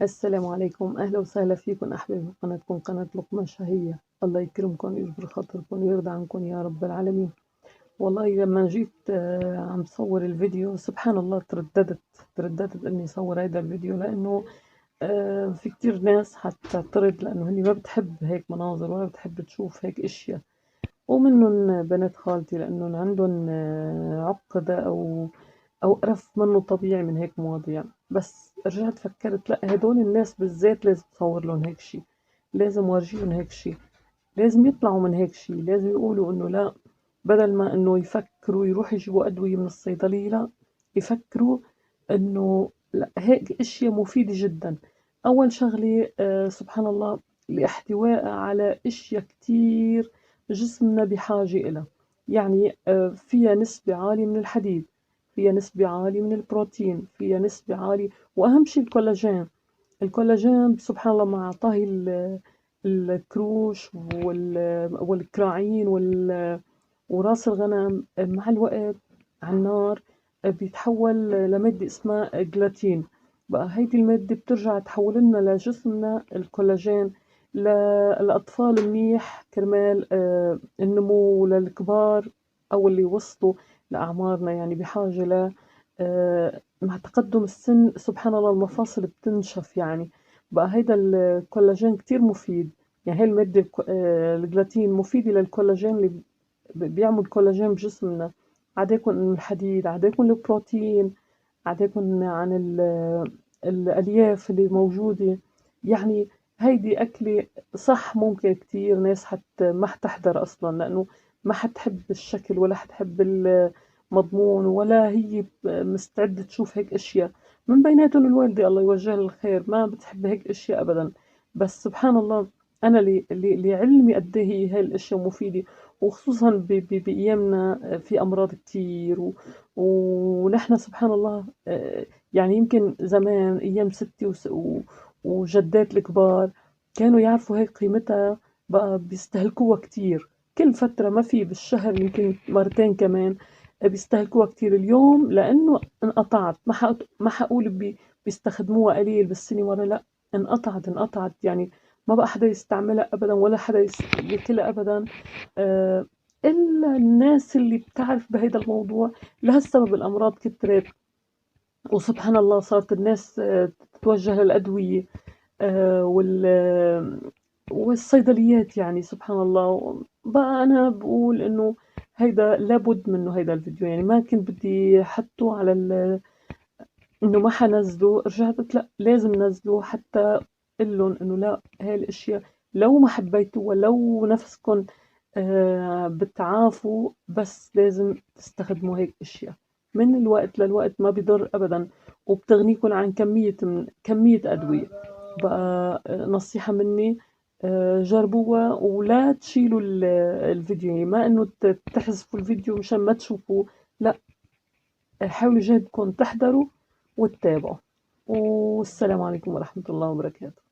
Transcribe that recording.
السلام عليكم، أهلا وسهلا فيكم أحبابي قناتكم قناة لقمة شهية. الله يكرمكم ويجبر خاطركم ويرضى عنكم يا رب العالمين. والله لما جيت عم صور الفيديو سبحان الله ترددت إني صور هيدا الفيديو، لأنه في كتير ناس حتعترض، لأنه هني ما بتحب هيك مناظر ولا بتحب تشوف هيك أشياء، ومنهم بنات خالتي لأنهم عندهم عقدة أو قرف منه طبيعي من هيك مواضيع. بس رجعت فكرت لأ، هدول الناس بالذات لازم تصور لهم هيك شي، لازم ورجيهم هيك شي، لازم يطلعوا من هيك شي، لازم يقولوا إنه لأ، بدل ما إنه يفكروا يروحوا يجيبوا أدوية من الصيدلية، لأ يفكروا إنه لأ، هيك أشياء مفيدة جدا. أول شغلة سبحان الله، الاحتواء على أشياء كتير جسمنا بحاجة إلها. يعني فيها نسبة عالية من الحديد، فيها نسبة عالية من البروتين، فيها نسبة عالية، وأهم شي الكولاجين. الكولاجين سبحان الله مع طهي الكروش والكراعين وراس الغنم مع الوقت على النار بيتحول لمادة اسمها جلاتين. بقى هيدي المادة بترجع تحول لنا لجسمنا الكولاجين للأطفال منيح كرمال النمو، وللكبار أو اللي وصلوا لأعمارنا يعني بحاجة مع تقدم السن سبحان الله المفاصل بتنشف يعني. بقى هيدا الكولاجين كتير مفيد. يعني هاي المادة الجلاتين مفيدة للكولاجين اللي بيعمل كولاجين بجسمنا. عداكم من الحديد، عداكم البروتين، عداكم عن الألياف اللي موجودة. يعني هيدي أكلة صح، ممكن كتير ناس ما حتحضر أصلا، لأنه ما حتحب الشكل ولا حتحب المضمون، ولا هي مستعدة تشوف هيك أشياء. من بيناتهم الوالدة الله يوجهها الخير ما بتحب هيك أشياء أبدا. بس سبحان الله، أنا لعلمي قد إيه هي هاي الأشياء مفيدة، وخصوصا بأيامنا في أمراض كتير ونحن سبحان الله يعني يمكن زمان أيام ستي وجدات الكبار كانوا يعرفوا هيك قيمتها، بقى بيستهلكوها كتير كل فترة، ما في بالشهر يمكن مرتين كمان بيستهلكوها كتير. اليوم لأنه انقطعت، ما حقول بيستخدموها قليل بالسنة ورا، لأ، انقطعت يعني ما بقى حدا يستعملها أبدا، ولا حدا ياكلها أبدا آه، إلا الناس اللي بتعرف بهيدا الموضوع. لهالسبب الأمراض كترت، وسبحان الله صارت الناس تتوجه للأدوية والصيدليات. يعني سبحان الله، بقى أنا بقول إنه هيدا لابد منه هيدا الفيديو، يعني ما كنت بدي أحطه على إنه ما حنزله. رجعت قلت لأ، لازم نزله حتى قلن إنه لأ، هاي الأشياء لو ما حبيتوها، لو نفسكن بتعافوا، بس لازم تستخدموا هيك أشياء من الوقت للوقت، ما بيضر أبدا، وبتغنيكم عن كمية أدوية. بقى نصيحة مني، جربوها ولا تشيلوا الفيديو، يعني ما إنه تحذفوا الفيديو مشان ما تشوفوه، لا، حاولوا جهدكم تحضروا وتتابعوا. والسلام عليكم ورحمة الله وبركاته.